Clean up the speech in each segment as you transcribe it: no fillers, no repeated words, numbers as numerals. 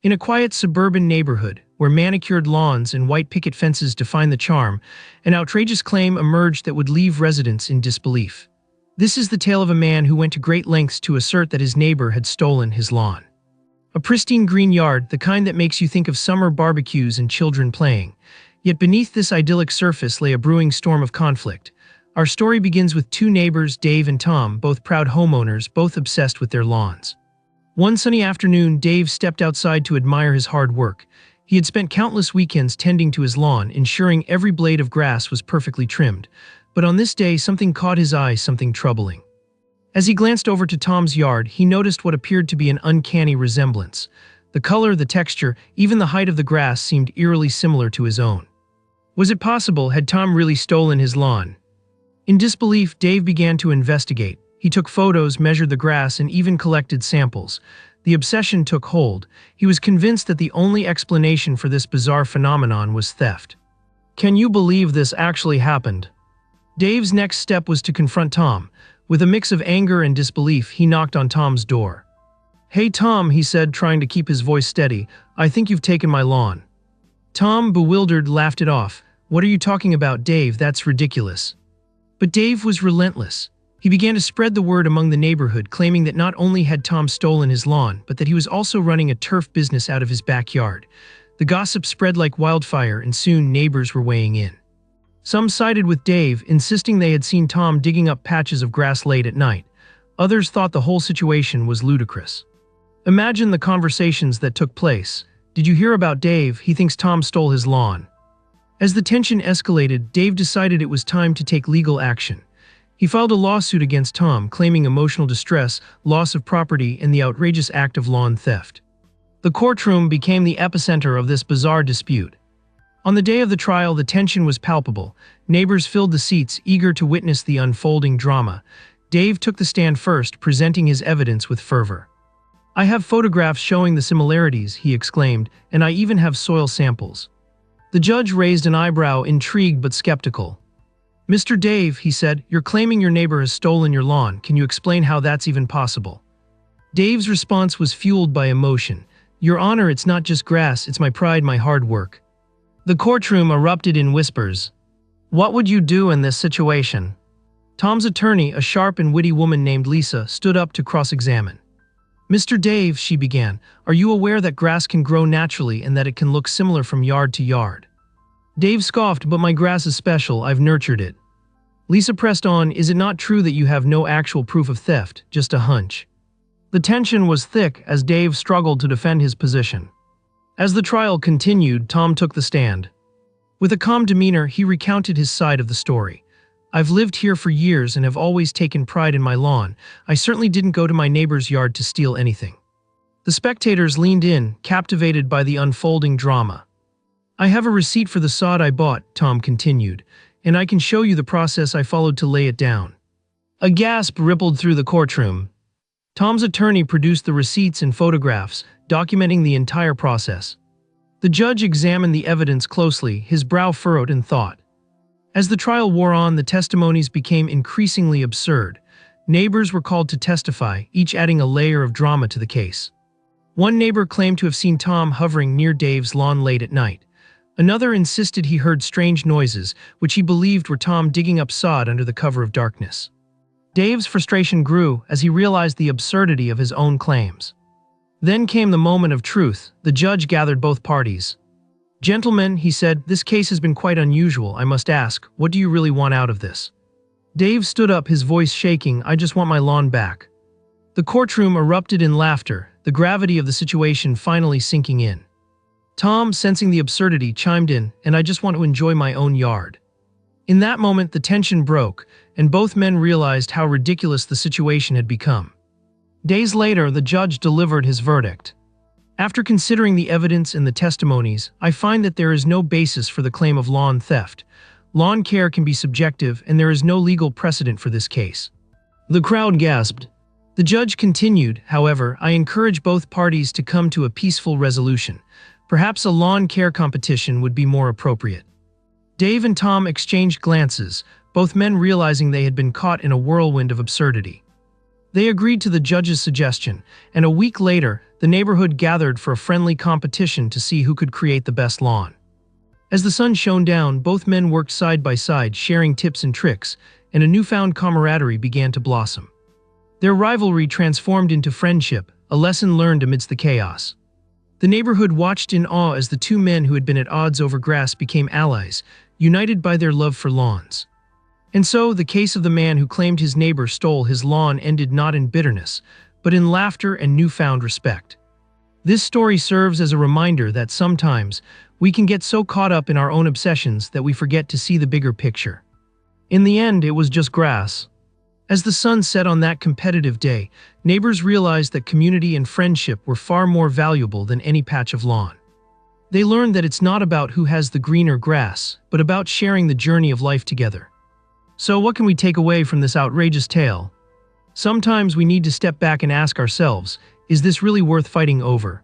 In a quiet suburban neighborhood, where manicured lawns and white picket fences define the charm, an outrageous claim emerged that would leave residents in disbelief. This is the tale of a man who went to great lengths to assert that his neighbor had stolen his lawn. A pristine green yard, the kind that makes you think of summer barbecues and children playing. Yet beneath this idyllic surface lay a brewing storm of conflict. Our story begins with two neighbors, Dave and Tom, both proud homeowners, both obsessed with their lawns. One sunny afternoon, Dave stepped outside to admire his hard work. He had spent countless weekends tending to his lawn, ensuring every blade of grass was perfectly trimmed. But on this day, something caught his eye, something troubling. As he glanced over to Tom's yard, he noticed what appeared to be an uncanny resemblance. The color, the texture, even the height of the grass seemed eerily similar to his own. Was it possible? Had Tom really stolen his lawn? In disbelief, Dave began to investigate. He took photos, measured the grass, and even collected samples. The obsession took hold. He was convinced that the only explanation for this bizarre phenomenon was theft. "Can you believe this actually happened?" Dave's next step was to confront Tom. With a mix of anger and disbelief, he knocked on Tom's door. "Hey Tom," he said, trying to keep his voice steady, "I think you've taken my lawn." Tom, bewildered, laughed it off. "What are you talking about, Dave? That's ridiculous." But Dave was relentless. He began to spread the word among the neighborhood, claiming that not only had Tom stolen his lawn, but that he was also running a turf business out of his backyard. The gossip spread like wildfire, and soon neighbors were weighing in. Some sided with Dave, insisting they had seen Tom digging up patches of grass late at night. Others thought the whole situation was ludicrous. Imagine the conversations that took place. "Did you hear about Dave? He thinks Tom stole his lawn." As the tension escalated, Dave decided it was time to take legal action. He filed a lawsuit against Tom, claiming emotional distress, loss of property, and the outrageous act of lawn theft. The courtroom became the epicenter of this bizarre dispute. On the day of the trial, the tension was palpable. Neighbors filled the seats, eager to witness the unfolding drama. Dave took the stand first, presenting his evidence with fervor. "I have photographs showing the similarities," he exclaimed, "and I even have soil samples." The judge raised an eyebrow, intrigued but skeptical. "Mr. Dave," he said, "you're claiming your neighbor has stolen your lawn. Can you explain how that's even possible?" Dave's response was fueled by emotion. "Your Honor, it's not just grass, it's my pride, my hard work." The courtroom erupted in whispers. "What would you do in this situation?" Tom's attorney, a sharp and witty woman named Lisa, stood up to cross-examine. "Mr. Dave," she began, "are you aware that grass can grow naturally and that it can look similar from yard to yard?" Dave scoffed, "But my grass is special, I've nurtured it." Lisa pressed on, "Is it not true that you have no actual proof of theft, just a hunch?" The tension was thick as Dave struggled to defend his position. As the trial continued, Tom took the stand. With a calm demeanor, he recounted his side of the story. "I've lived here for years and have always taken pride in my lawn. I certainly didn't go to my neighbor's yard to steal anything." The spectators leaned in, captivated by the unfolding drama. "I have a receipt for the sod I bought," Tom continued, "and I can show you the process I followed to lay it down." A gasp rippled through the courtroom. Tom's attorney produced the receipts and photographs, documenting the entire process. The judge examined the evidence closely, his brow furrowed in thought. As the trial wore on, the testimonies became increasingly absurd. Neighbors were called to testify, each adding a layer of drama to the case. One neighbor claimed to have seen Tom hovering near Dave's lawn late at night. Another insisted he heard strange noises, which he believed were Tom digging up sod under the cover of darkness. Dave's frustration grew as he realized the absurdity of his own claims. Then came the moment of truth. The judge gathered both parties. "Gentlemen," he said, "this case has been quite unusual. I must ask, what do you really want out of this?" Dave stood up, his voice shaking. "I just want my lawn back." The courtroom erupted in laughter, the gravity of the situation finally sinking in. Tom, sensing the absurdity, chimed in, "And I just want to enjoy my own yard." In that moment, the tension broke, and both men realized how ridiculous the situation had become. Days later, the judge delivered his verdict. "After considering the evidence and the testimonies, I find that there is no basis for the claim of lawn theft. Lawn care can be subjective, and there is no legal precedent for this case." The crowd gasped. The judge continued, "However, I encourage both parties to come to a peaceful resolution. Perhaps a lawn care competition would be more appropriate." Dave and Tom exchanged glances, both men realizing they had been caught in a whirlwind of absurdity. They agreed to the judge's suggestion, and a week later, the neighborhood gathered for a friendly competition to see who could create the best lawn. As the sun shone down, both men worked side by side, sharing tips and tricks, and a newfound camaraderie began to blossom. Their rivalry transformed into friendship, a lesson learned amidst the chaos. The neighborhood watched in awe as the two men who had been at odds over grass became allies, united by their love for lawns. And so, the case of the man who claimed his neighbor stole his lawn ended not in bitterness, but in laughter and newfound respect. This story serves as a reminder that sometimes we can get so caught up in our own obsessions that we forget to see the bigger picture. In the end, it was just grass. As the sun set on that competitive day, neighbors realized that community and friendship were far more valuable than any patch of lawn. They learned that it's not about who has the greener grass, but about sharing the journey of life together. So what can we take away from this outrageous tale? Sometimes we need to step back and ask ourselves, is this really worth fighting over?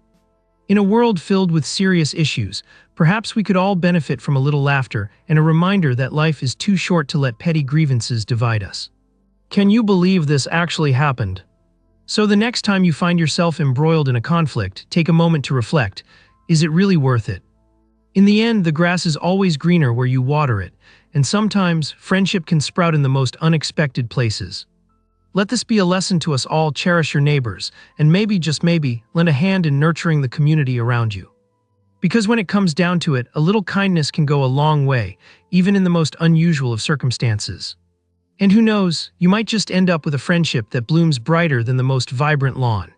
In a world filled with serious issues, perhaps we could all benefit from a little laughter and a reminder that life is too short to let petty grievances divide us. Can you believe this actually happened? So the next time you find yourself embroiled in a conflict, take a moment to reflect, is it really worth it? In the end, the grass is always greener where you water it, and sometimes friendship can sprout in the most unexpected places. Let this be a lesson to us all: cherish your neighbors, and maybe, just maybe, lend a hand in nurturing the community around you. Because when it comes down to it, a little kindness can go a long way, even in the most unusual of circumstances. And who knows, you might just end up with a friendship that blooms brighter than the most vibrant lawn.